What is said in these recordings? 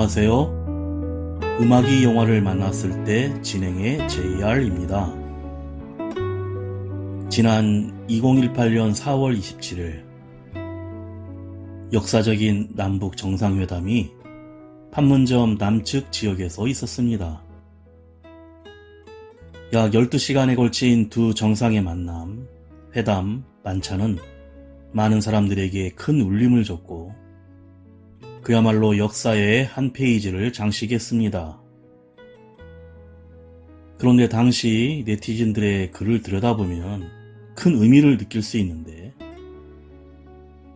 안녕하세요. 음악이 영화를 만났을 때 진행의 JR입니다. 지난 2018년 4월 27일 역사적인 남북 정상회담이 판문점 남측 지역에서 있었습니다. 약 12시간에 걸친 두 정상의 만남, 회담, 만찬은 많은 사람들에게 큰 울림을 줬고 그야말로 역사의 한 페이지를 장식했습니다. 그런데 당시 네티즌들의 글을 들여다보면 큰 의미를 느낄 수 있는데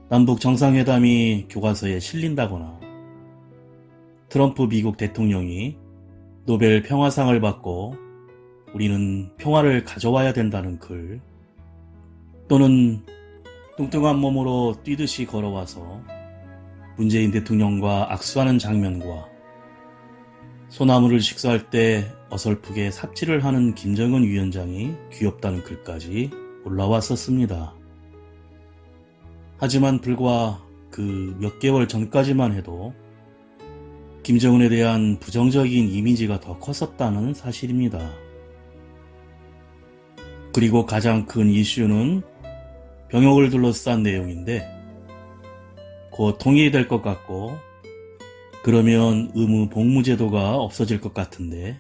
남북 정상회담이 교과서에 실린다거나 트럼프 미국 대통령이 노벨 평화상을 받고 우리는 평화를 가져와야 된다는 글, 또는 뚱뚱한 몸으로 뛰듯이 걸어와서 문재인 대통령과 악수하는 장면과 소나무를 식사할 때 어설프게 삽질을 하는 김정은 위원장이 귀엽다는 글까지 올라왔었습니다. 하지만 불과 그 몇 개월 전까지만 해도 김정은에 대한 부정적인 이미지가 더 컸었다는 사실입니다. 그리고 가장 큰 이슈는 병역을 둘러싼 내용인데 곧 통일이 될 것 같고 그러면 의무 복무 제도가 없어질 것 같은데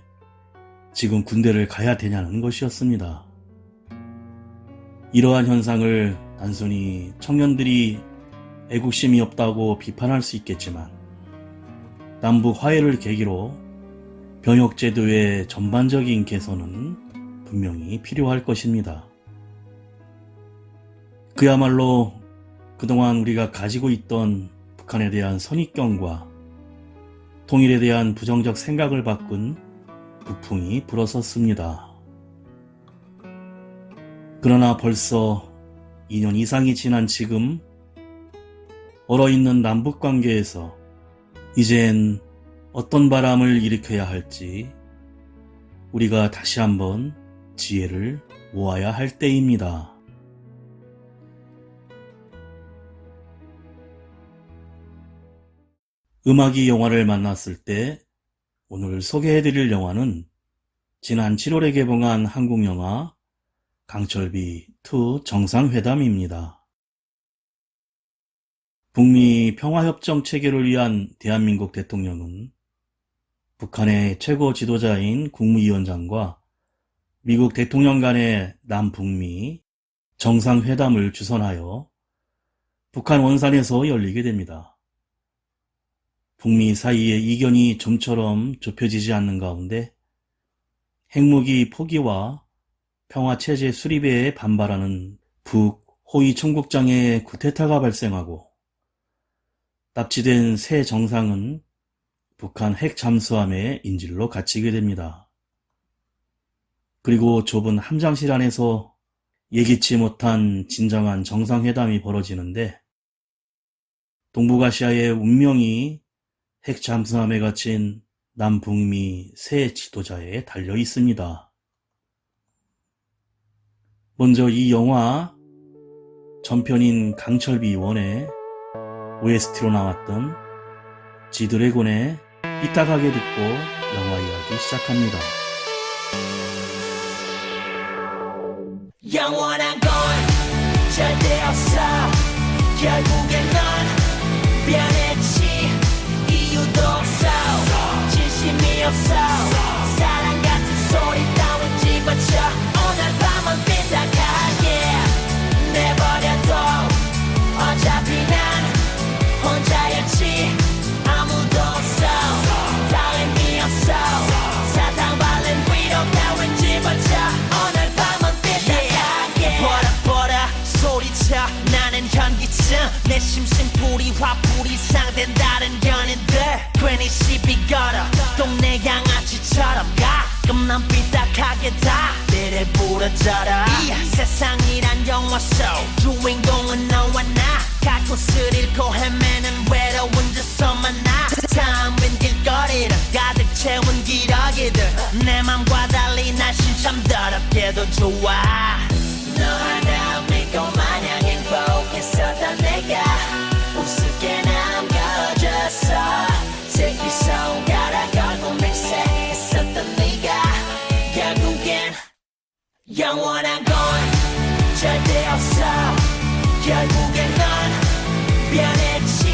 지금 군대를 가야 되냐는 것이었습니다. 이러한 현상을 단순히 청년들이 애국심이 없다고 비판할 수 있겠지만 남북 화해를 계기로 병역 제도의 전반적인 개선은 분명히 필요할 것입니다. 그야말로 그동안 우리가 가지고 있던 북한에 대한 선입견과 통일에 대한 부정적 생각을 바꾼 북풍이 불어섰습니다. 그러나 벌써 2년 이상이 지난 지금 얼어있는 남북관계에서 이젠 어떤 바람을 일으켜야 할지 우리가 다시 한번 지혜를 모아야 할 때입니다. 음악이 영화를 만났을 때 오늘 소개해드릴 영화는 지난 7월에 개봉한 한국 영화 강철비 2 정상회담입니다. 북미 평화협정 체결을 위한 대한민국 대통령은 북한의 최고 지도자인 국무위원장과 미국 대통령 간의 남북미 정상회담을 주선하여 북한 원산에서 열리게 됩니다. 북미 사이의 이견이 좀처럼 좁혀지지 않는 가운데 핵무기 포기와 평화체제 수립에 반발하는 북 호위 총국장의 쿠데타가 발생하고 납치된 새 정상은 북한 핵 잠수함의 인질로 갇히게 됩니다. 그리고 좁은 함장실 안에서 예기치 못한 진정한 정상회담이 벌어지는데 동북아시아의 운명이 핵 잠수함에 갇힌 남북미 새 지도자에 달려 있습니다. 먼저 이 영화 전편인 강철비 1의 OST로 나왔던 지드래곤의 삐딱하게 듣고 영화 이야기 시작합니다. 영원한 건 절대 없어. 결국엔 넌 변했지. 이유도 없어. 진심이 없어. 사랑 같은 소리 따윈 집어쳐. 오늘 밤은 삐딱하게 내버려둬. 어차피 난 혼자였지. 아무도 없어. 다름이 없어. 사탕 발린 위로 따윈 집어쳐. 오늘 밤은 삐딱하게 보라 소리쳐. 나는 현기증. 내 심심풀이 화풀이 상된다는 연인들 괜히 시비 걸어. 동네 양아치처럼 가끔 난 삐딱하게 다 때를 부러져라. 이 세상이란 영화 속 주인공은 너와 나. 가곳을 잃고 헤매는 외로운 저서 만나. 텅빈 길거리를 가득 채운 기러기들. 내 맘과 달리 날씬 참 더럽게도 좋아. 너 하나 믿고 마냥 행복했었던 내가 우습게 남겨졌어. Take you so 영원한 건 절대 없어. 결국엔 넌 변했지.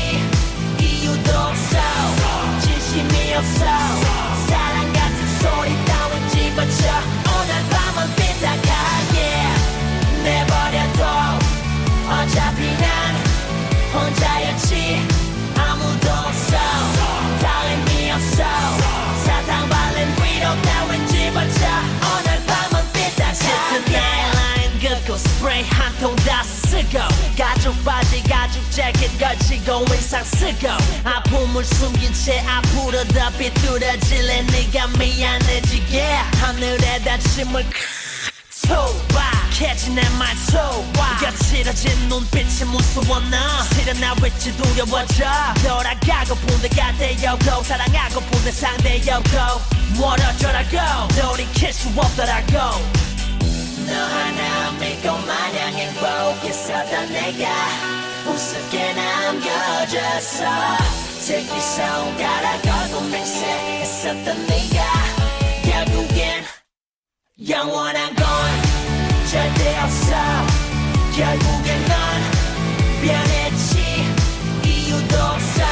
이유도 없어. 진심이 없어. 사랑 같은 소리 따윈 집어쳐. 오늘 밤은 삐딱하게 내버려둬. 어차피 난 혼자였지. 아무도 없어. 다 의미 없어. 사탕 발린 위로 따윈 집어쳐. 오늘 밤은 삐딱하게 라인 긋고 스프레이 한 통 다 쓰고 가죽 바지 가죽 재킷 걸치고 의상 쓰고 아픔을 숨긴 채 앞으로 더 비뚤어질래. 네가 미안해지게 하늘에다 침을 소박해진 내 말소와 거칠어진 눈빛이 무서워. 너 실은 나 위치 두려워져. 돌아가고픈 데가 되었고 사랑하고픈 데 상대였고 멀어져라고 돌이킬 수 없더라고. 너 하나 믿고 마냥 행복했었던 내가 우습게 남겨졌어. 슬피 손가락 걸고 맹세했었던 네가 결국엔 영원한 건 절대 없어. 결국엔 넌 변했지. 이유도 없어.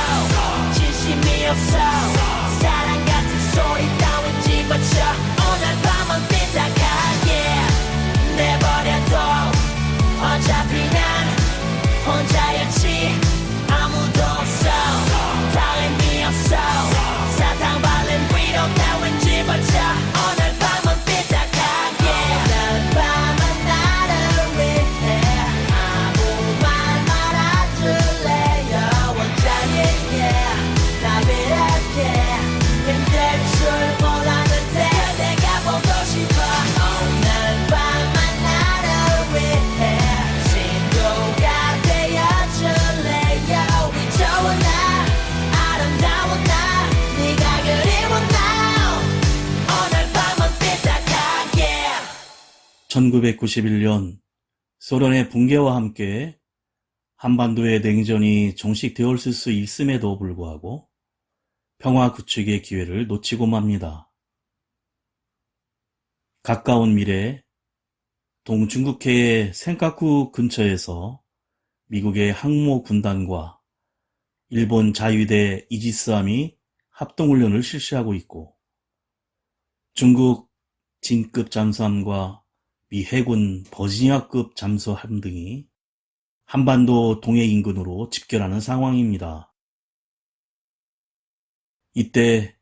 진심이 없어. 사랑 같은 소리 따윈 집어쳐. 오늘 밤은 삐딱하게 내버려둬. 어차피 난 혼자였지. 아무도 없어. 다 의미 없어. 사탕 발린 위로 따윈 집어쳐. 오늘 밤은 삐딱하게. 오늘 밤은 나를 위해 아무 말 말아줄래요. 원장에게 나 이렇게 힘들 줄 몰랐는데 내가 보고 싶어. 오늘 밤은 나를 위해 친구가 되어줄래요. 이 좋은 날 아름다운 날 네가 그리운 날 오늘 밤은 삐딱하게. 1991년 소련의 붕괴와 함께 한반도의 냉전이 종식되었을 수 있음에도 불구하고 평화 구축의 기회를 놓치고 맙니다. 가까운 미래 동중국해의 센카쿠 근처에서 미국의 항모 군단과 일본 자위대 이지스함이 합동훈련을 실시하고 있고, 중국 진급 잠수함과 미 해군 버지니아급 잠수함 등이 한반도 동해 인근으로 집결하는 상황입니다. 이때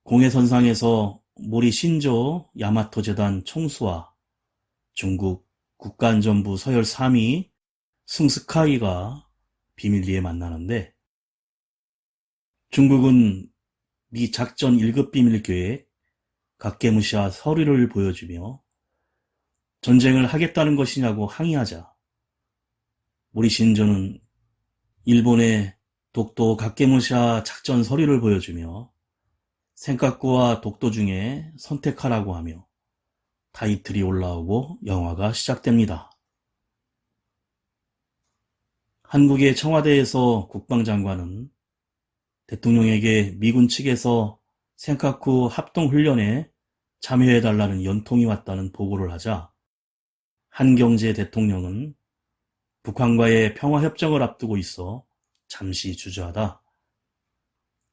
공해선상에서 모리 신조 야마토 재단 총수와 중국 국가안전부 서열 3위 승스카이가 비밀리에 만나는데, 중국은 미 작전 1급 비밀 계획 각개무시아 서류를 보여주며 전쟁을 하겠다는 것이냐고 항의하자 모리 신조는 일본의 독도 각개무시아 작전 서류를 보여주며 센카쿠와 독도 중에 선택하라고 하며 타이틀이 올라오고 영화가 시작됩니다. 한국의 청와대에서 국방장관은 대통령에게 미군 측에서 센카쿠 합동훈련에 참여해달라는 연통이 왔다는 보고를 하자 한경제 대통령은 북한과의 평화협정을 앞두고 있어 잠시 주저하다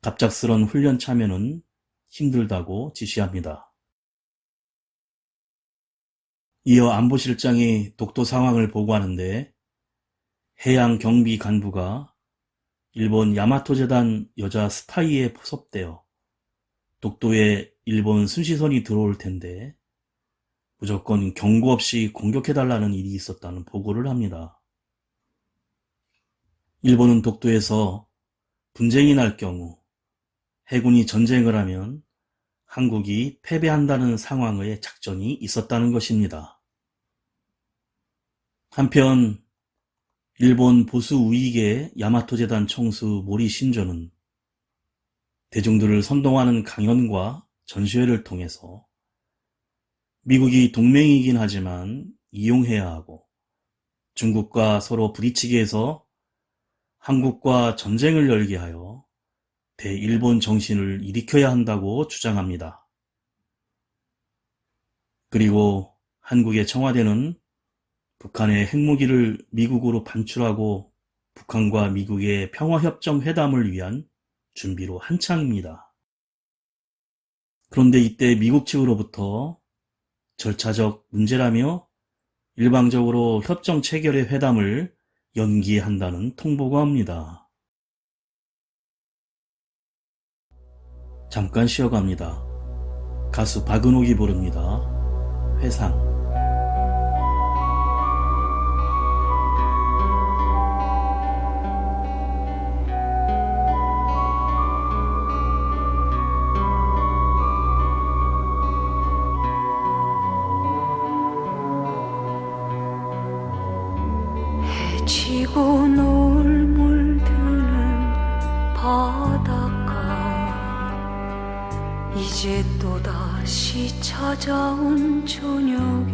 갑작스런 훈련 참여는 힘들다고 지시합니다. 이어 안보실장이 독도 상황을 보고하는데 해양경비 간부가 일본 야마토재단 여자 스파이에 포섭되어 독도에 일본 순시선이 들어올 텐데 무조건 경고 없이 공격해달라는 일이 있었다는 보고를 합니다. 일본은 독도에서 분쟁이 날 경우 해군이 전쟁을 하면 한국이 패배한다는 상황의 작전이 있었다는 것입니다. 한편 일본 보수 우익의 야마토재단 총수 모리 신조는 대중들을 선동하는 강연과 전시회를 통해서 미국이 동맹이긴 하지만 이용해야 하고 중국과 서로 부딪히게 해서 한국과 전쟁을 열게 하여 대일본 정신을 일으켜야 한다고 주장합니다. 그리고 한국의 청와대는 북한의 핵무기를 미국으로 반출하고 북한과 미국의 평화협정 회담을 위한 준비로 한창입니다. 그런데 이때 미국 측으로부터 절차적 문제라며 일방적으로 협정 체결의 회담을 연기한다는 통보가 옵니다. 잠깐 쉬어갑니다. 가수 박은옥이 부릅니다. 회상. 지고 노을 물드는 바닷가 이제 또다시 찾아온 저녁에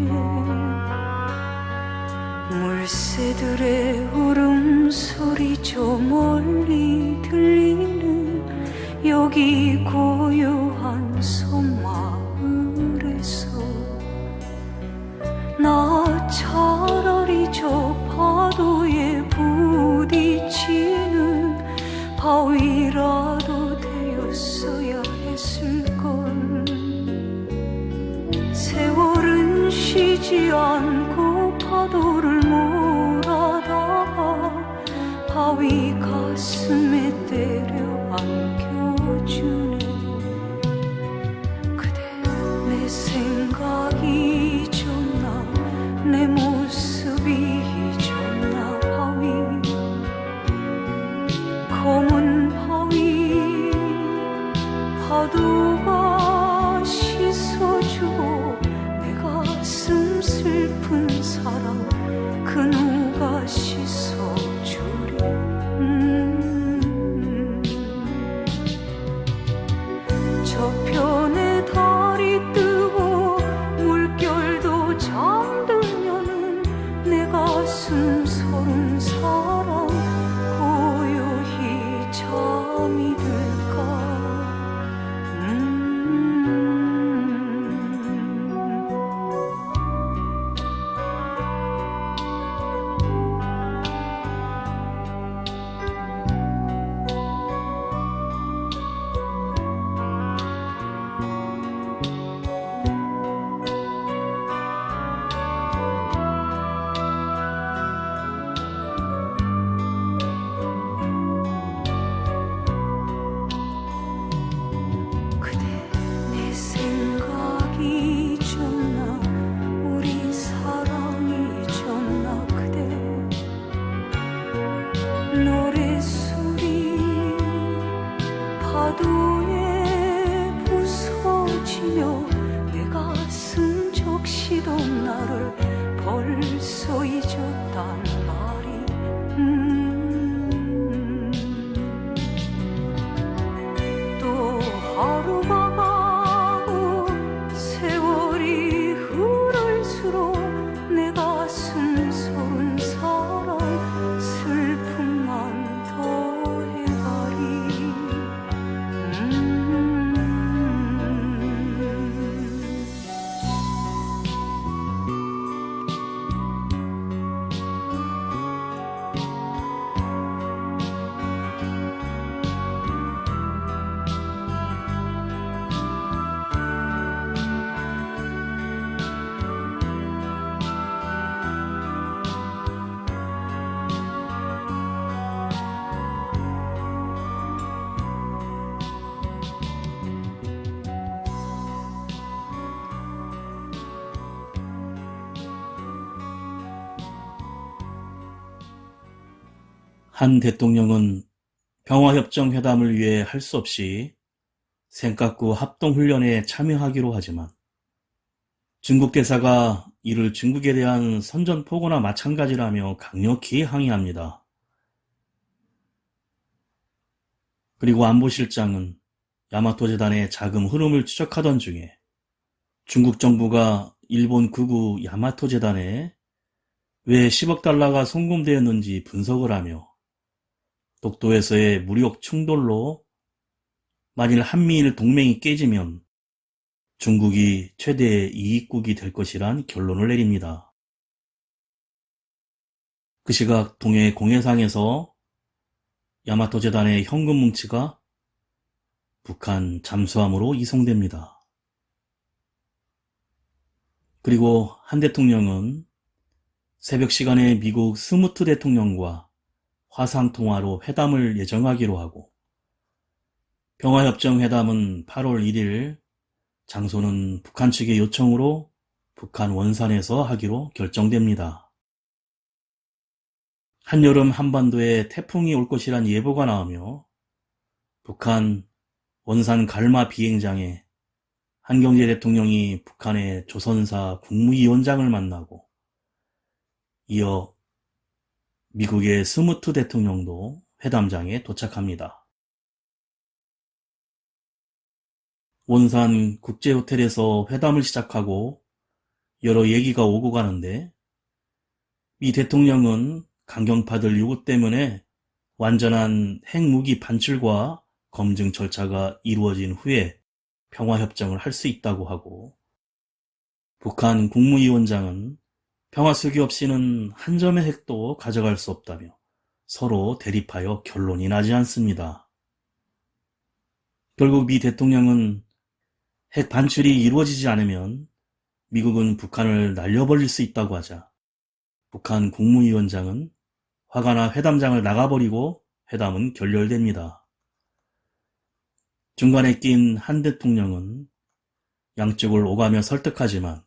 물새들의 울음소리 저 멀리 들리는 여기 고요한 섬마을에서 나 차라리 저 파도에 부딪히는 바위라도 되었어야 했을걸. 세월은 쉬지 않고 파도를 몰아다가 바위 가슴에 때려 안겨주네. 그대 내 생각이 잊었나 내 모습이 잊었나 바위 검은 바위 파도가 씻어주고 내 가슴 슬픈 사랑 그 누가 씻어주리. 저편에 달이 뜨고 물결도 잠들면은 내 가슴 서른 사람 고요히 잠이 들까. 노랫소리 파도에 부서지며 내 가슴 적시던 나를 벌써 잊었단 말이. 또 하루가 가고 세월이 흐를수록 내 가슴 서른 사람 슬픔만 더해가리. 한 대통령은 평화협정 회담을 위해 할 수 없이 생각구 합동훈련에 참여하기로 하지만 중국 대사가 이를 중국에 대한 선전포고나 마찬가지라며 강력히 항의합니다. 그리고 안보실장은 야마토 재단의 자금 흐름을 추적하던 중에 중국 정부가 일본 극우 야마토 재단에 왜 10억 달러가 송금되었는지 분석을 하며 독도에서의 무력 충돌로 만일 한미일 동맹이 깨지면 중국이 최대 이익국이 될 것이란 결론을 내립니다. 그 시각 동해 공해상에서 야마토 재단의 현금 뭉치가 북한 잠수함으로 이송됩니다. 그리고 한 대통령은 새벽 시간에 미국 스무트 대통령과 화상통화로 회담을 예정하기로 하고, 평화협정 회담은 8월 1일, 장소는 북한 측의 요청으로 북한 원산에서 하기로 결정됩니다. 한여름 한반도에 태풍이 올 것이란 예보가 나오며 북한 원산 갈마 비행장에 한경재 대통령이 북한의 조선사 국무위원장을 만나고, 이어 미국의 스무트 대통령도 회담장에 도착합니다. 원산 국제호텔에서 회담을 시작하고 여러 얘기가 오고 가는데, 미 대통령은 강경파들 요구 때문에 완전한 핵무기 반출과 검증 절차가 이루어진 후에 평화협정을 할 수 있다고 하고, 북한 국무위원장은 평화 수기 없이는 한 점의 핵도 가져갈 수 없다며 서로 대립하여 결론이 나지 않습니다. 결국 미 대통령은 핵 반출이 이루어지지 않으면 미국은 북한을 날려버릴 수 있다고 하자, 북한 국무위원장은 화가 나 회담장을 나가버리고 회담은 결렬됩니다. 중간에 낀 한 대통령은 양쪽을 오가며 설득하지만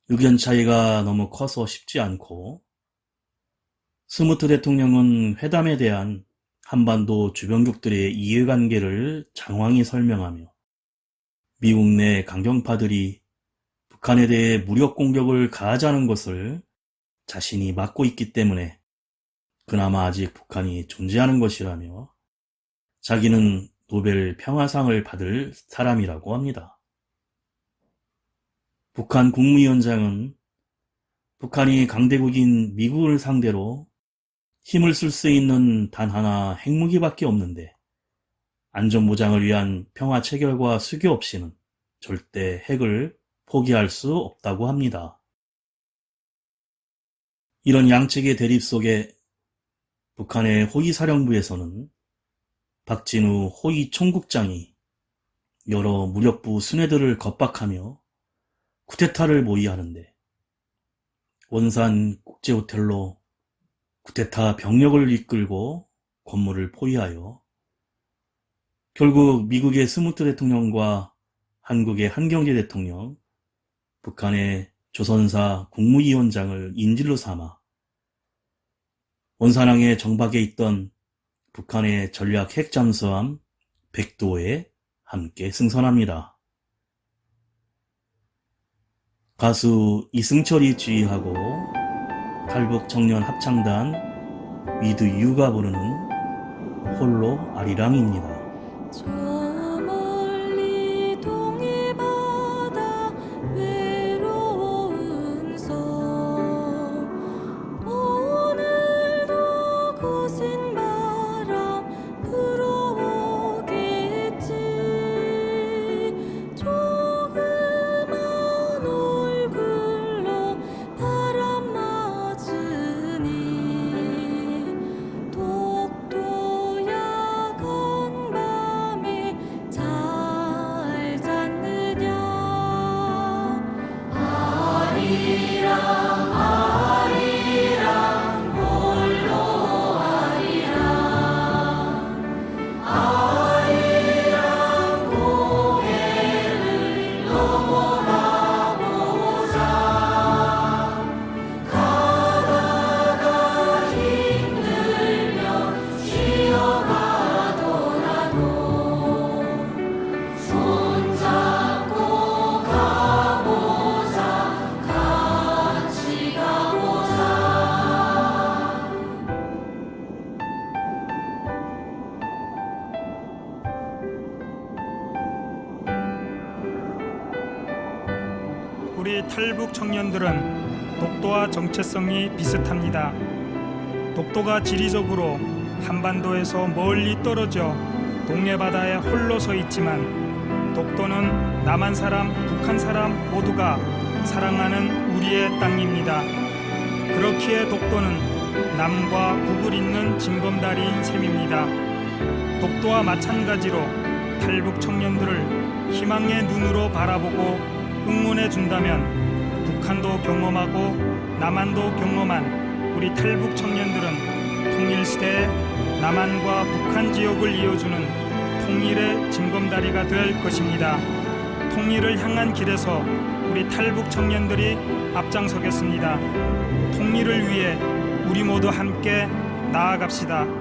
의견 차이가 너무 커서 쉽지 않고, 스무트 대통령은 회담에 대한 한반도 주변국들의 이해관계를 장황히 설명하며 미국 내 강경파들이 북한에 대해 무력 공격을 가하자는 것을 자신이 막고 있기 때문에 그나마 아직 북한이 존재하는 것이라며 자기는 노벨 평화상을 받을 사람이라고 합니다. 북한 국무위원장은 북한이 강대국인 미국을 상대로 힘을 쓸 수 있는 단 하나 핵무기밖에 없는데 안전보장을 위한 평화 체결과 수교 없이는 절대 핵을 포기할 수 없다고 합니다. 이런 양측의 대립 속에 북한의 호위사령부에서는 박진우 호위 총국장이 여러 무력부 수뇌들을 겁박하며 쿠데타를 모의하는데, 원산 국제호텔로 쿠데타 병력을 이끌고 건물을 포위하여 결국 미국의 스무트 대통령과 한국의 한경재 대통령, 북한의 조선사 국무위원장을 인질로 삼아 원산항의 정박에 있던 북한의 전략 핵잠수함 백도에 함께 승선합니다. 가수 이승철이 지휘하고 탈북 청년 합창단 위드 유가 부르는 홀로 아리랑입니다. 저 멀리 동해 바다 외로운 섬, 오늘도 거센 바람 불어오겠지. 조그만 얼굴로 바람 맞으니 독도야 건밤에 잘 잤느냐. 아리랑 아리랑 홀로 아리랑, 아리랑 고개를 넘어가 보자. 가다가 힘들면 쉬어가더라도 손잡고 가보자. 같이 가보자. 우리 탈북 청년들은 독도와 정체성이 비슷합니다. 독도가 지리적으로 한반도에서 멀리 떨어져 동해 바다에 홀로 서 있지만 독도는 남한 사람, 북한 사람 모두가 사랑하는 우리의 땅입니다. 그렇기에 독도는 남과 북을 잇는 징검다리인 셈입니다. 독도와 마찬가지로 탈북 청년들을 희망의 눈으로 바라보고 응원해 준다면 북한도 경험하고 남한도 경험한 우리 탈북 청년들은 통일시대에 남한과 북한 지역을 이어주는 통일의 징검다리가 될 것입니다. 통일을 향한 길에서 우리 탈북 청년들이 앞장서겠습니다. 통일을 위해 우리 모두 함께 나아갑시다.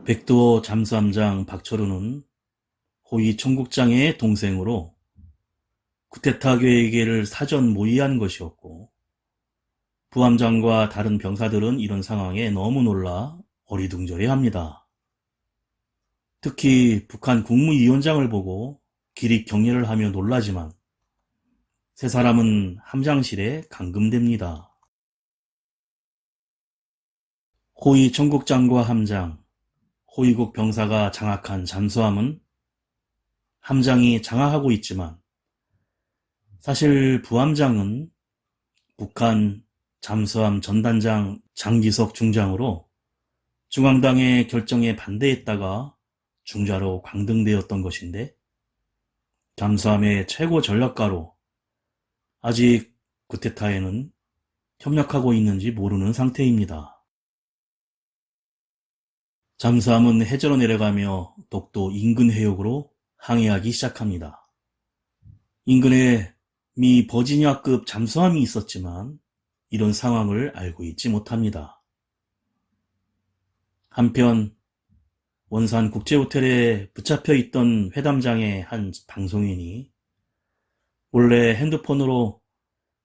백두호 잠수함장 박철우는 호위 총국장의 동생으로 쿠데타 계획을 사전 모의한 것이었고, 부함장과 다른 병사들은 이런 상황에 너무 놀라 어리둥절해합니다. 특히 북한 국무위원장을 보고 기립 격려를 하며 놀라지만 세 사람은 함장실에 감금됩니다. 호위 총국장과 함장, 호위국 병사가 장악한 잠수함은 함장이 장악하고 있지만 사실 부함장은 북한 잠수함 전단장 장기석 중장으로 중앙당의 결정에 반대했다가 중자로 광등되었던 것인데, 잠수함의 최고 전략가로 아직 쿠데타에는 협력하고 있는지 모르는 상태입니다. 잠수함은 해저로 내려가며 독도 인근 해역으로 항해하기 시작합니다. 인근에 미 버지니아급 잠수함이 있었지만 이런 상황을 알고 있지 못합니다. 한편 원산 국제호텔에 붙잡혀 있던 회담장의 한 방송인이 몰래 핸드폰으로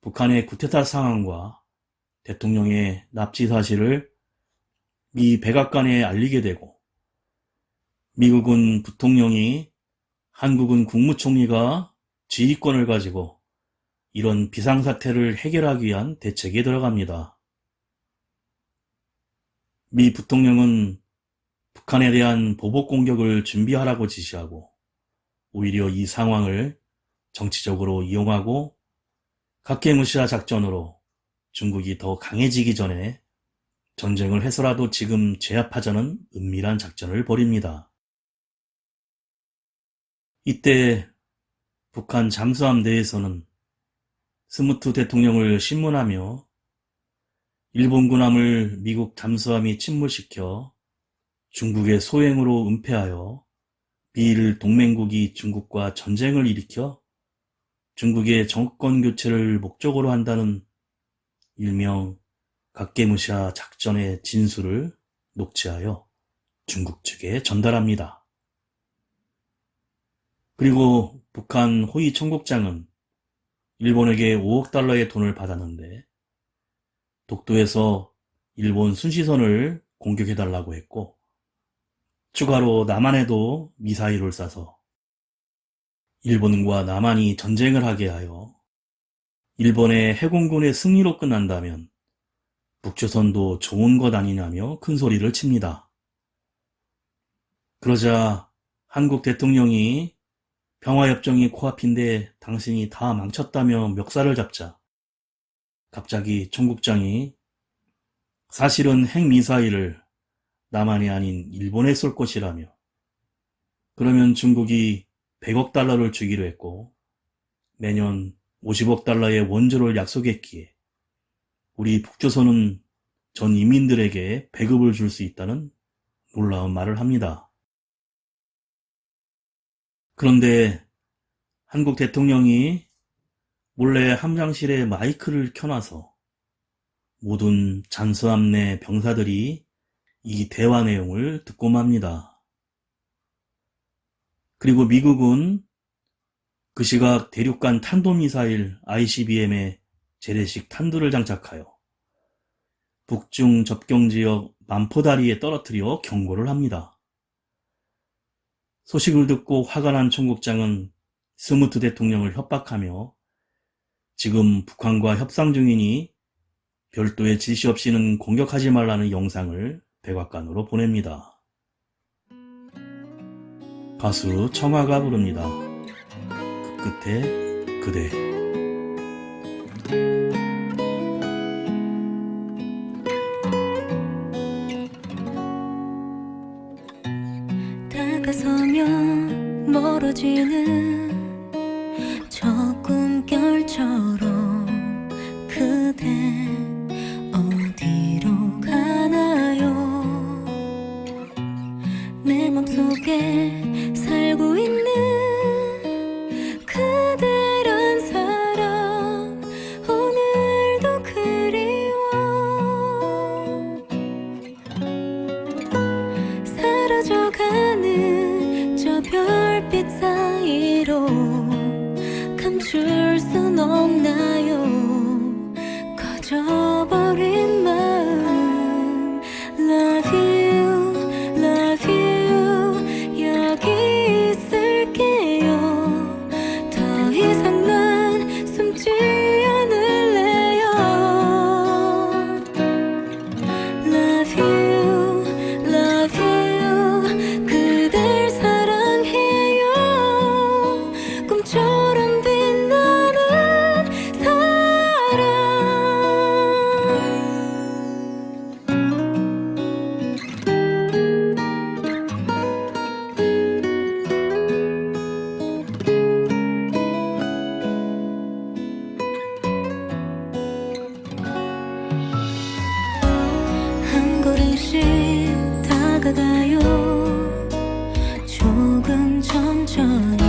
북한의 쿠데타 상황과 대통령의 납치 사실을 미 백악관에 알리게 되고, 미국은 부통령이 한국은 국무총리가 지휘권을 가지고 이런 비상사태를 해결하기 위한 대책에 들어갑니다. 미 부통령은 북한에 대한 보복 공격을 준비하라고 지시하고, 오히려 이 상황을 정치적으로 이용하고 각계무시화 작전으로 중국이 더 강해지기 전에 전쟁을 해서라도 지금 제압하자는 은밀한 작전을 벌입니다. 이때 북한 잠수함 내에서는 스무트 대통령을 신문하며 일본 군함을 미국 잠수함이 침몰시켜 중국의 소행으로 은폐하여 미일 동맹국이 중국과 전쟁을 일으켜 중국의 정권 교체를 목적으로 한다는 일명 각개무샤 작전의 진술을 녹취하여 중국 측에 전달합니다. 그리고 북한 호위 총국장은 일본에게 5억 달러의 돈을 받았는데 독도에서 일본 순시선을 공격해달라고 했고 추가로 남한에도 미사일을 쏴서 일본과 남한이 전쟁을 하게 하여 일본의 해공군의 승리로 끝난다면 북조선도 좋은 것 아니냐며 큰 소리를 칩니다. 그러자 한국 대통령이 평화협정이 코앞인데 당신이 다 망쳤다며 멱살을 잡자 갑자기 총국장이 사실은 핵미사일을 남한이 아닌 일본에 쏠 것이라며 그러면 중국이 100억 달러를 주기로 했고 매년 50억 달러의 원조를 약속했기에 우리 북조선은 전 인민들에게 배급을 줄 수 있다는 놀라운 말을 합니다. 그런데 한국 대통령이 몰래 함장실에 마이크를 켜놔서 모든 잠수함 내 병사들이 이 대화 내용을 듣고 맙니다. 그리고 미국은 그 시각 대륙간 탄도미사일 ICBM에 재래식 탄두를 장착하여 북중 접경지역 만포다리에 떨어뜨려 경고를 합니다. 소식을 듣고 화가 난 총국장은 스무트 대통령을 협박하며 지금 북한과 협상 중이니 별도의 지시 없이는 공격하지 말라는 영상을 백악관으로 보냅니다. 가수 청아가 부릅니다. 그 끝에 그대. 다가서면 멀어지는 저 꿈결처럼 그대 어디로 가나요? 내 맘속에 살고 있는 그대란 사람 오늘도 그리워. 사라져가는 저 별빛 사이로 감출 순 없나요? 꺼져버린 마음 Love you 여기 있을게요. 더 이상 난 숨지 않을래요. Love you 그댈 사랑해요. 꿈처럼 빛나는 사랑. 한 걸음씩 다가가요. 조금 천천히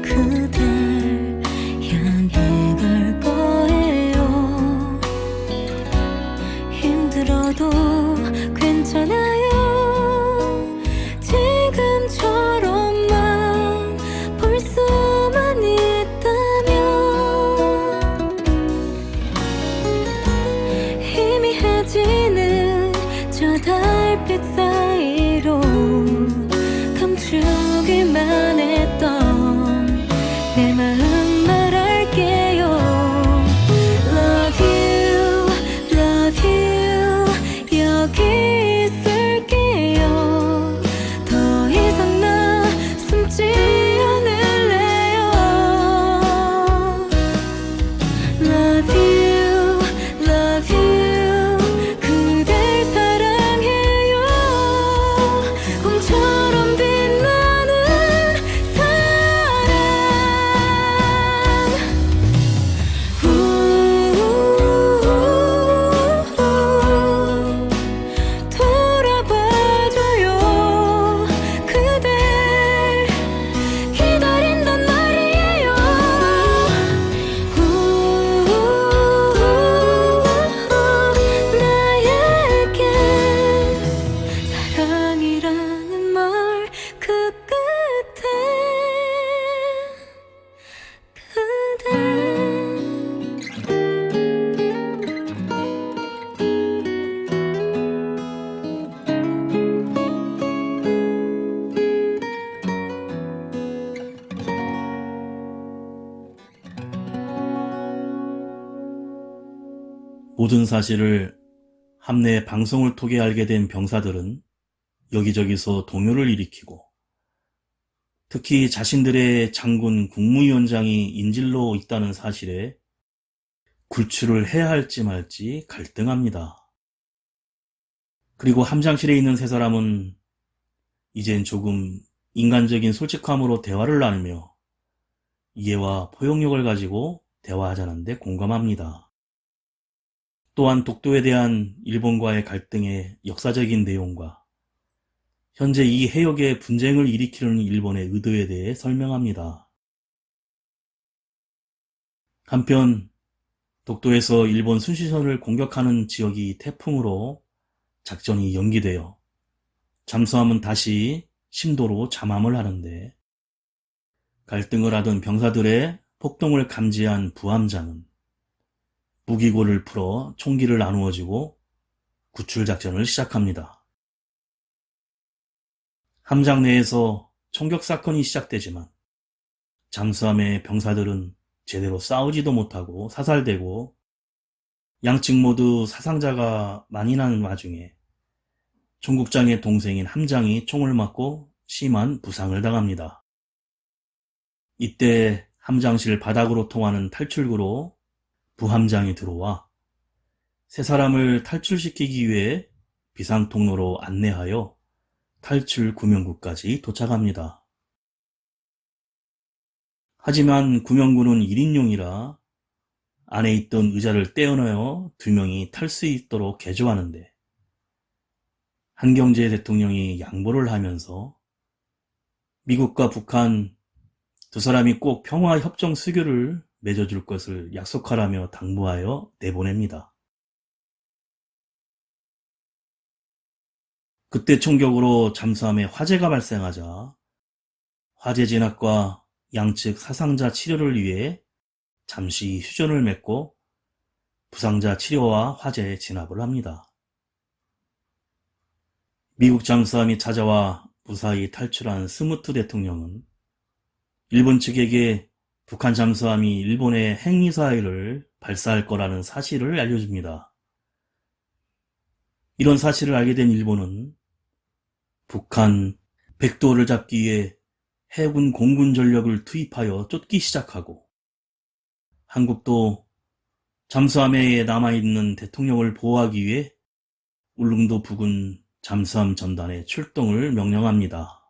그댈 향해 갈 거예요. 힘들어도 괜찮아요. 지금처럼만 볼 수만 있다면 희미해지는 저 달빛 사이로 감추기만 했던 내 마음 말할게요. Love you 여기 있을게요. 더 이상 나 숨지 않을래요. Love you 그대 모든 사실을 함내 방송을 통해 알게 된 병사들은 여기저기서 동요를 일으키고 특히 자신들의 장군 국무위원장이 인질로 있다는 사실에 굴출을 해야 할지 말지 갈등합니다. 그리고 함장실에 있는 세 사람은 이젠 조금 인간적인 솔직함으로 대화를 나누며 이해와 포용력을 가지고 대화하자는데 공감합니다. 또한 독도에 대한 일본과의 갈등의 역사적인 내용과 현재 이 해역에 분쟁을 일으키려는 일본의 의도에 대해 설명합니다. 한편 독도에서 일본 순시선을 공격하는 지역이 태풍으로 작전이 연기되어 잠수함은 다시 심도로 잠함을 하는데 갈등을 하던 병사들의 폭동을 감지한 부함장은 무기고를 풀어 총기를 나누어주고 구출작전을 시작합니다. 함장 내에서 총격 사건이 시작되지만 잠수함의 병사들은 제대로 싸우지도 못하고 사살되고 양측 모두 사상자가 많이 나는 와중에 총국장의 동생인 함장이 총을 맞고 심한 부상을 당합니다. 이때 함장실 바닥으로 통하는 탈출구로 부함장이 들어와 세 사람을 탈출시키기 위해 비상통로로 안내하여 탈출 구명구까지 도착합니다. 하지만 구명구는 1인용이라 안에 있던 의자를 떼어내어 2명이 탈 수 있도록 개조하는데 한경제 대통령이 양보를 하면서 미국과 북한 두 사람이 꼭 평화협정 수교를 맺어줄 것을 약속하라며 당부하여 내보냅니다. 그때 총격으로 잠수함에 화재가 발생하자 화재 진압과 양측 사상자 치료를 위해 잠시 휴전을 맺고 부상자 치료와 화재 진압을 합니다. 미국 잠수함이 찾아와 무사히 탈출한 스무트 대통령은 일본 측에게 북한 잠수함이 일본의 핵미사일을 발사할 거라는 사실을 알려줍니다. 이런 사실을 알게 된 일본은 북한 백도를 잡기 위해 해군 공군 전력을 투입하여 쫓기 시작하고 한국도 잠수함에 남아있는 대통령을 보호하기 위해 울릉도 부근 잠수함 전단의 출동을 명령합니다.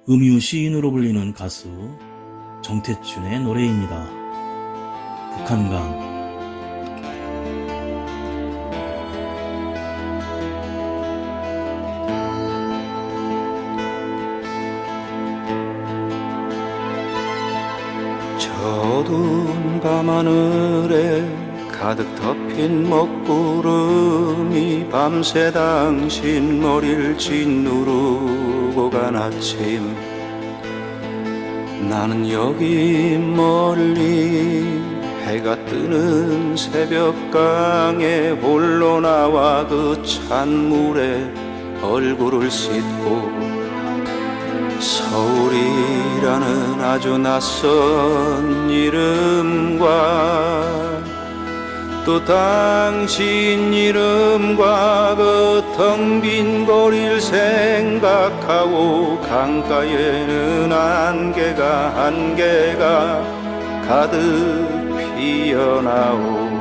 음유 시인으로 불리는 가수 정태춘의 노래입니다. 북한강. 저 어두운 밤하늘에 가득 덮인 먹구름이 밤새 당신 머리를 짓누르고 간 아침 나는 여기 멀리 해가 뜨는 새벽강에 홀로 나와 그 찬물에 얼굴을 씻고 서울이라는 아주 낯선 이름과 또 당신 이름과 그 텅 빈 거리를 생각하고 강가에는 안개가 가득 피어나오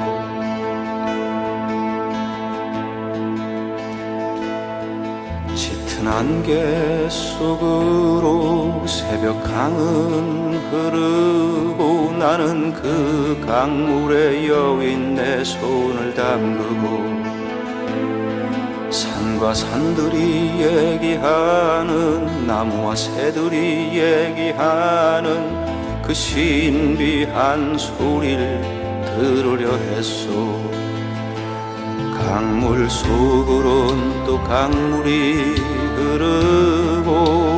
짙은 안개 속으로 새벽 강은 흐르고 나는 그 강물에 여윈 내 손을 담그고 산과 산들이 얘기하는 나무와 새들이 얘기하는 그 신비한 소리를 들으려 했소 강물 속으론 또 강물이 흐르고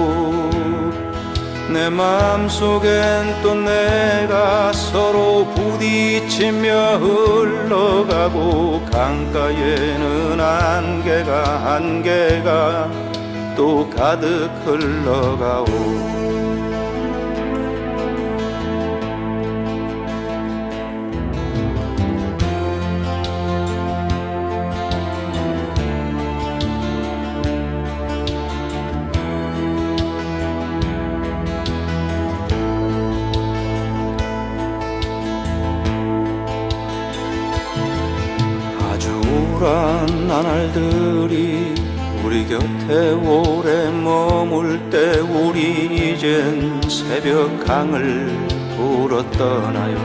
내 마음속엔 또 내가 서로 부딪히며 흘러가고 강가에는 안개가 또 가득 흘러가오 불안 나날들이 우리 곁에 오래 머물 때 우리 이젠 새벽 강을 불어 떠나요.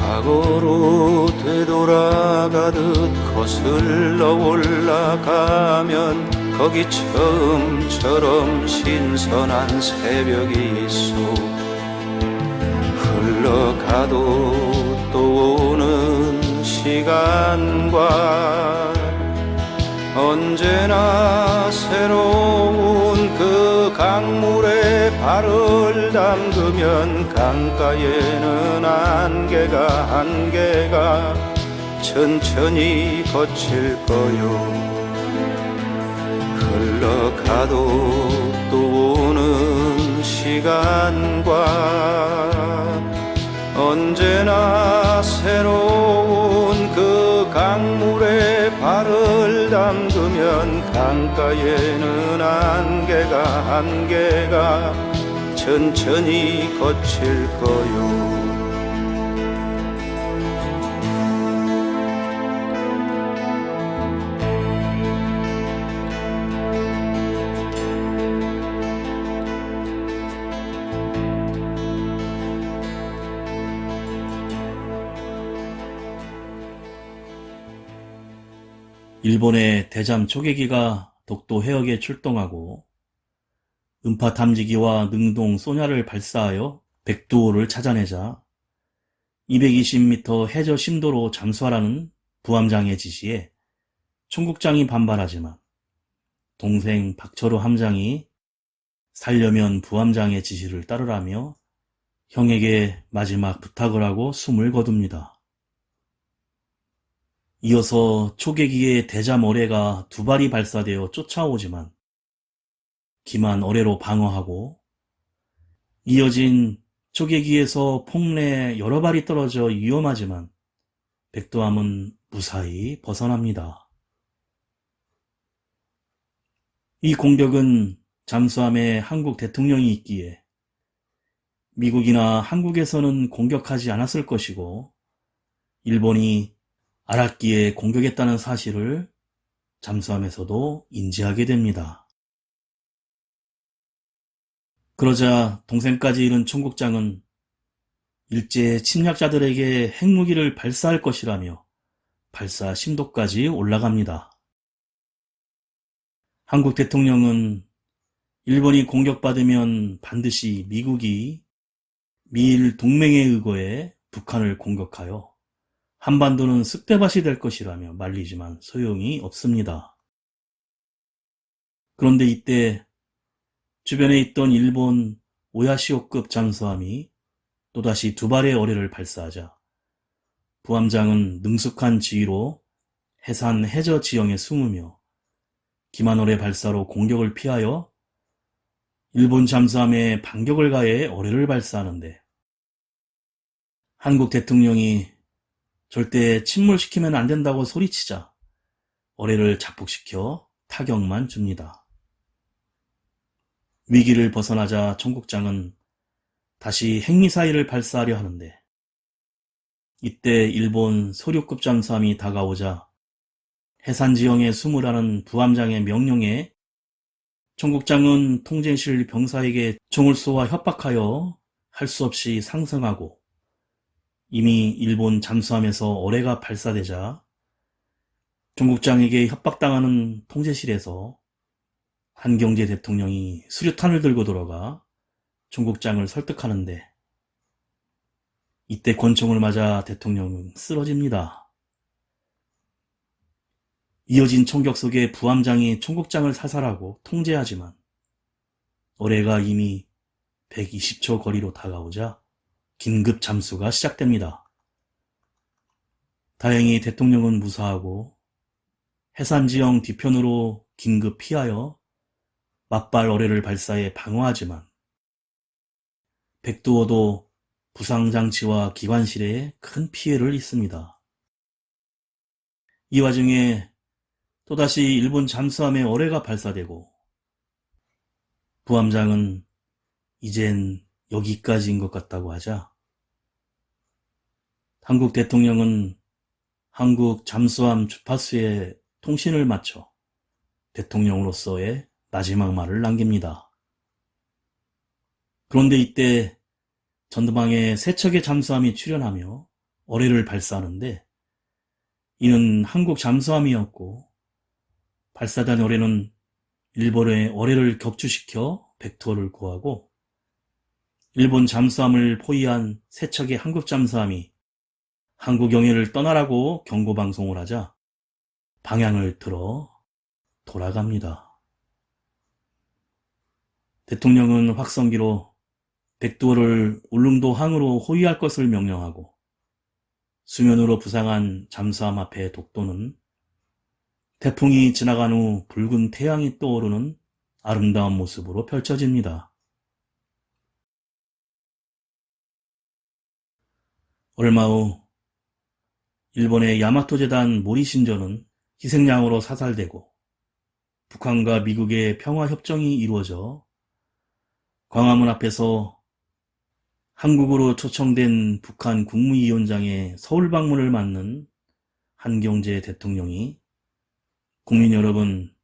과거로 되돌아가듯 거슬러 올라가면 거기 처음처럼 신선한 새벽이 있어. 흘러가도 또 오는 시간과 언제나 새로운 그 강물에 발을 담그면 강가에는 안개가 천천히 거칠 거요. 흘러가도 또 오는 시간과 언제나 새로운 그 강물에 발을 담그면 강가에는 안개가 천천히 거칠 거요. 일본의 대잠 초계기가 독도 해역에 출동하고 음파 탐지기와 능동 소냐를 발사하여 백두호를 찾아내자 220m 해저 심도로 잠수하라는 부함장의 지시에 총국장이 반발하지만 동생 박철호 함장이 살려면 부함장의 지시를 따르라며 형에게 마지막 부탁을 하고 숨을 거둡니다. 이어서 초계기의 대잠 어뢰가 두 발이 발사되어 쫓아오지만 기만 어뢰로 방어하고 이어진 초계기에서 폭내 여러 발이 떨어져 위험하지만 백두함은 무사히 벗어납니다. 이 공격은 잠수함에 한국 대통령이 있기에 미국이나 한국에서는 공격하지 않았을 것이고 일본이 알았기에 공격했다는 사실을 잠수함에서도 인지하게 됩니다. 그러자 동생까지 잃은 총국장은 일제 침략자들에게 핵무기를 발사할 것이라며 발사 심도까지 올라갑니다. 한국 대통령은 일본이 공격받으면 반드시 미국이 미일 동맹에 의거해 북한을 공격하여 한반도는 쑥대밭이 될 것이라며 말리지만 소용이 없습니다. 그런데 이때 주변에 있던 일본 오야시오급 잠수함이 또다시 두 발의 어뢰를 발사하자 부함장은 능숙한 지휘로 해산 해저 지형에 숨으며 기만 어뢰 발사로 공격을 피하여 일본 잠수함에 반격을 가해 어뢰를 발사하는데 한국 대통령이 절대 침몰시키면 안 된다고 소리치자 어뢰를 작폭시켜 타격만 줍니다. 위기를 벗어나자 총국장은 다시 핵미사일을 발사하려 하는데 이때 일본 소류급 잠수함이 다가오자 해산지형에 숨으라는 부함장의 명령에 총국장은 통제실 병사에게 총을 쏘아 협박하여 할 수 없이 상승하고 이미 일본 잠수함에서 어뢰가 발사되자 총국장에게 협박당하는 통제실에서 한경제 대통령이 수류탄을 들고 들어가 총국장을 설득하는데 이때 권총을 맞아 대통령은 쓰러집니다. 이어진 총격 속에 부함장이 총국장을 사살하고 통제하지만 어뢰가 이미 120초 거리로 다가오자 긴급 잠수가 시작됩니다. 다행히 대통령은 무사하고 해산지형 뒤편으로 긴급 피하여 맞발 어뢰를 발사해 방어하지만 백두호도 부상장치와 기관실에 큰 피해를 입습니다. 이 와중에 또다시 일본 잠수함에 어뢰가 발사되고 부함장은 이젠 여기까지인 것 같다고 하자 한국 대통령은 한국 잠수함 주파수의 통신을 마쳐 대통령으로서의 마지막 말을 남깁니다. 그런데 이때 전두방에 세 척의 잠수함이 출현하며 어뢰를 발사하는데 이는 한국 잠수함이었고 발사된 어뢰는 일본의 어뢰를 격추시켜 백투어를 구하고 일본 잠수함을 포위한 세 척의 한국 잠수함이 한국 영해를 떠나라고 경고방송을 하자 방향을 틀어 돌아갑니다. 대통령은 확성기로 백두어를 울릉도 항으로 호위할 것을 명령하고 수면으로 부상한 잠수함 앞에 독도는 태풍이 지나간 후 붉은 태양이 떠오르는 아름다운 모습으로 펼쳐집니다. 얼마 후 일본의 야마토 재단 모리신조는 희생양으로 사살되고 북한과 미국의 평화협정이 이루어져 광화문 앞에서 한국으로 초청된 북한 국무위원장의 서울 방문을 맞는 한경재 대통령이 국민 여러분,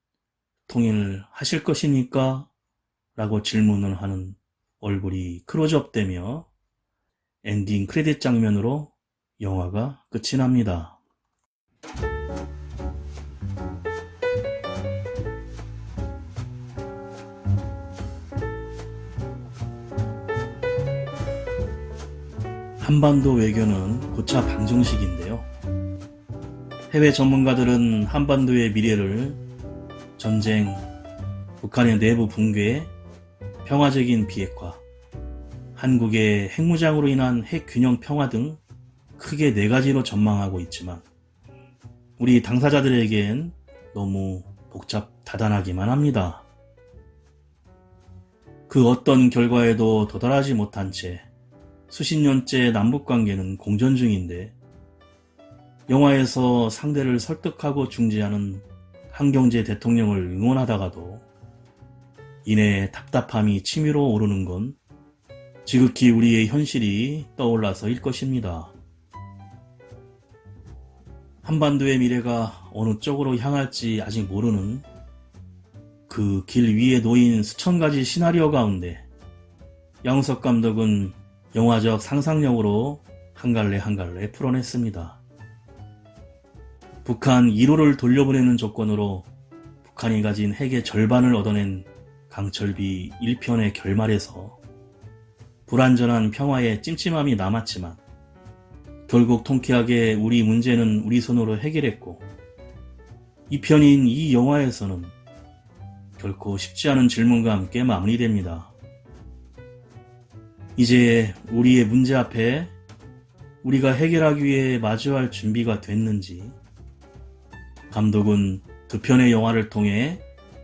통일하실 것입니까? 라고 질문을 하는 얼굴이 클로즈업되며 엔딩 크레딧 장면으로 영화가 끝이 납니다. 한반도 외교는 고차 방정식인데요. 해외 전문가들은 한반도의 미래를 전쟁, 북한의 내부 붕괴, 평화적인 비핵화, 한국의 핵무장으로 인한 핵균형 평화 등 크게 4가지로 전망하고 있지만 우리 당사자들에겐 너무 복잡다단하기만 합니다. 그 어떤 결과에도 도달하지 못한 채 수십 년째 남북관계는 공전 중인데 영화에서 상대를 설득하고 중재하는 한경재 대통령을 응원하다가도 이내 답답함이 치밀어 오르는 건 지극히 우리의 현실이 떠올라서일 것입니다. 한반도의 미래가 어느 쪽으로 향할지 아직 모르는 그 길 위에 놓인 수천 가지 시나리오 가운데 양우석 감독은 영화적 상상력으로 한 갈래 한 갈래 풀어냈습니다. 북한 1호를 돌려보내는 조건으로 북한이 가진 핵의 절반을 얻어낸 강철비 1편의 결말에서 불완전한 평화에 찜찜함이 남았지만 결국 통쾌하게 우리 문제는 우리 손으로 해결했고 2편인 이 영화에서는 결코 쉽지 않은 질문과 함께 마무리됩니다. 이제 우리의 문제 앞에 우리가 해결하기 위해 마주할 준비가 됐는지 감독은 2편의 영화를 통해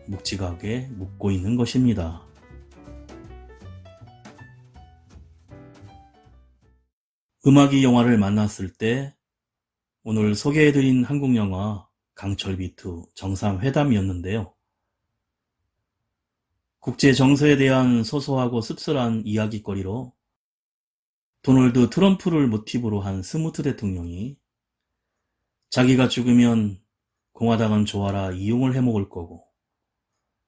묵직하게 묻고 있는 것입니다. 음악이 영화를 만났을 때 오늘 소개해드린 한국 영화 강철비2 정상회담이었는데요. 국제 정서에 대한 소소하고 씁쓸한 이야기거리로 도널드 트럼프를 모티브로 한 스무트 대통령이 자기가 죽으면 공화당은 좋아라 이용을 해먹을 거고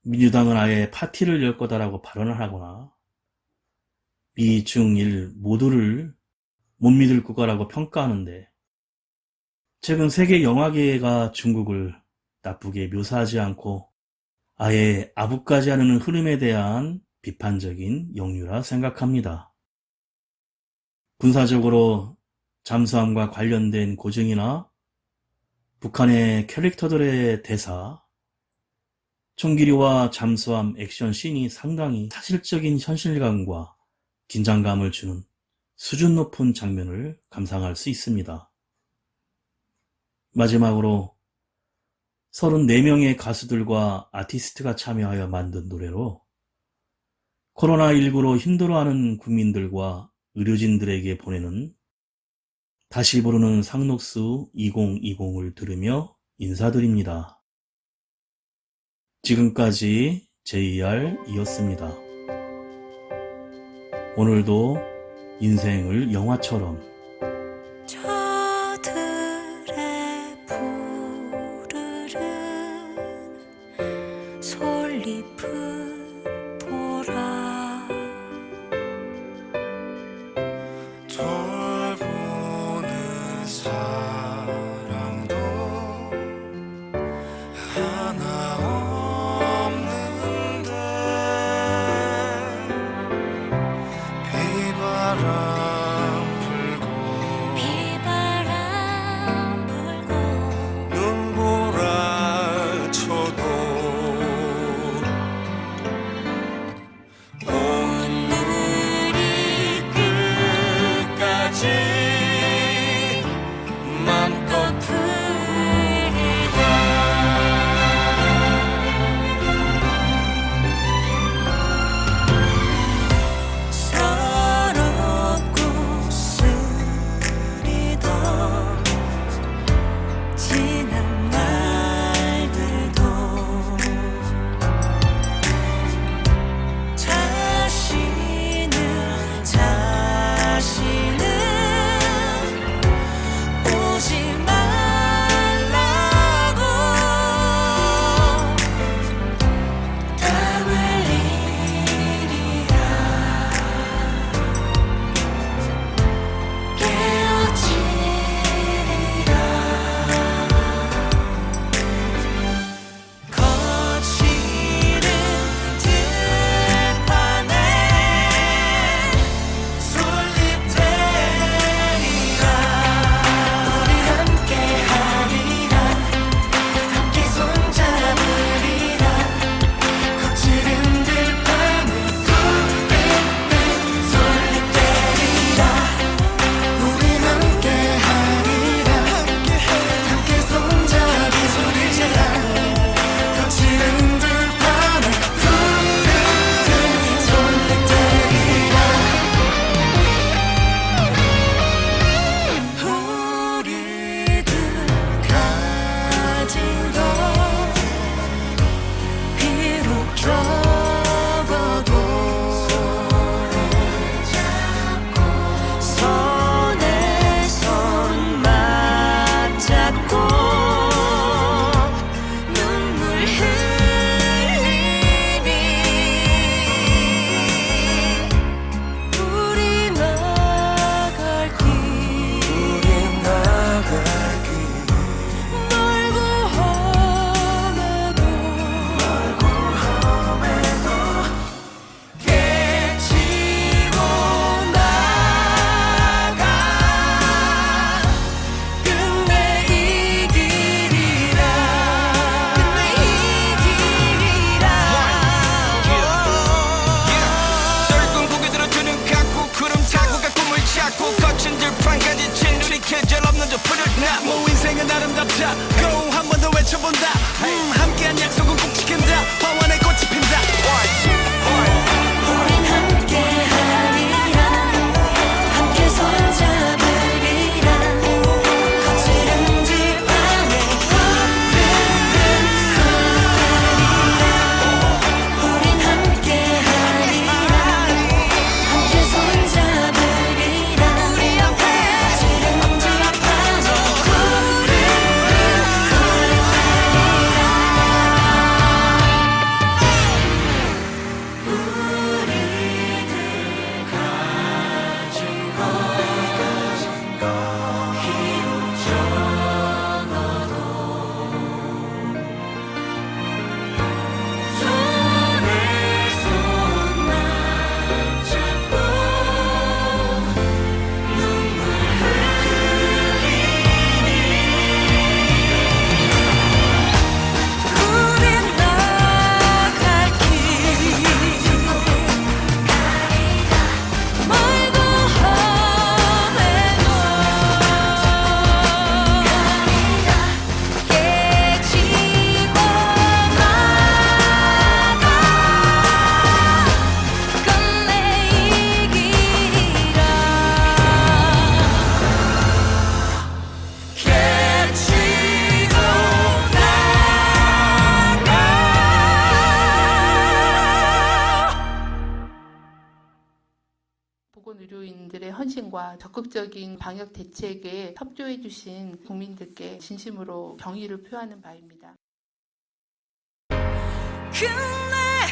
민주당은 아예 파티를 열 거다라고 발언을 하거나 미, 중, 일 모두를 못 믿을 거라고 평가하는데 최근 세계 영화계가 중국을 나쁘게 묘사하지 않고 아예 아부까지 하는 흐름에 대한 비판적인 역류라 생각합니다. 군사적으로 잠수함과 관련된 고증이나 북한의 캐릭터들의 대사, 총기류와 잠수함 액션 씬이 상당히 사실적인 현실감과 긴장감을 주는 수준 높은 장면을 감상할 수 있습니다. 마지막으로 34명의 가수들과 아티스트가 참여하여 만든 노래로 코로나19로 힘들어하는 국민들과 의료진들에게 보내는 다시 부르는 상록수 2020을 들으며 인사드립니다. 지금까지 JR이었습니다. 오늘도 인생을 영화처럼 저들의 사람도 하나 없는데 비바람 불고 눈보라 쳐도 오늘이 끝까지 맘껏 부르다 서럽고 쓰리던 지난 날들도 다시는 오지 말라고 담을 일이라 깨어지리라 거칠은 들판에 솔잎되리라 우리 함께하리라 함께 손잡으리라 거칠은 들판에 솔잎되리라 우리 함께하리라 함께 손잡으리라 거칠은 들판에 솔잎되리라 우리들 가진 것 비록 적어도 손에 손 맞잡고 눈물 흘리니 우리 나갈 길 멀고 험해도 깨치고 나가 끝내 이기리라 널 꿈꾸게 들어주는 가꾸 구름 타고 가 꿈을 찾고 거친 들판까지 진우리 계절 없는 저 푸른 나무 인생은 아름답다 Go 한 번 더 외쳐본다 함께한 약속은 꼭 지킨다 화원의 꽃이 핀다 우린 함께하리라 함께 손잡으리라 거칠은 들판에 우린 함께하리라 함께 손잡으리라 우리 옆에 거칠은 들판에 보건의료인들의 헌신과 적극적인 방역 대책에 협조해 주신 국민들께 진심으로 경의를 표하는 바입니다. 끝내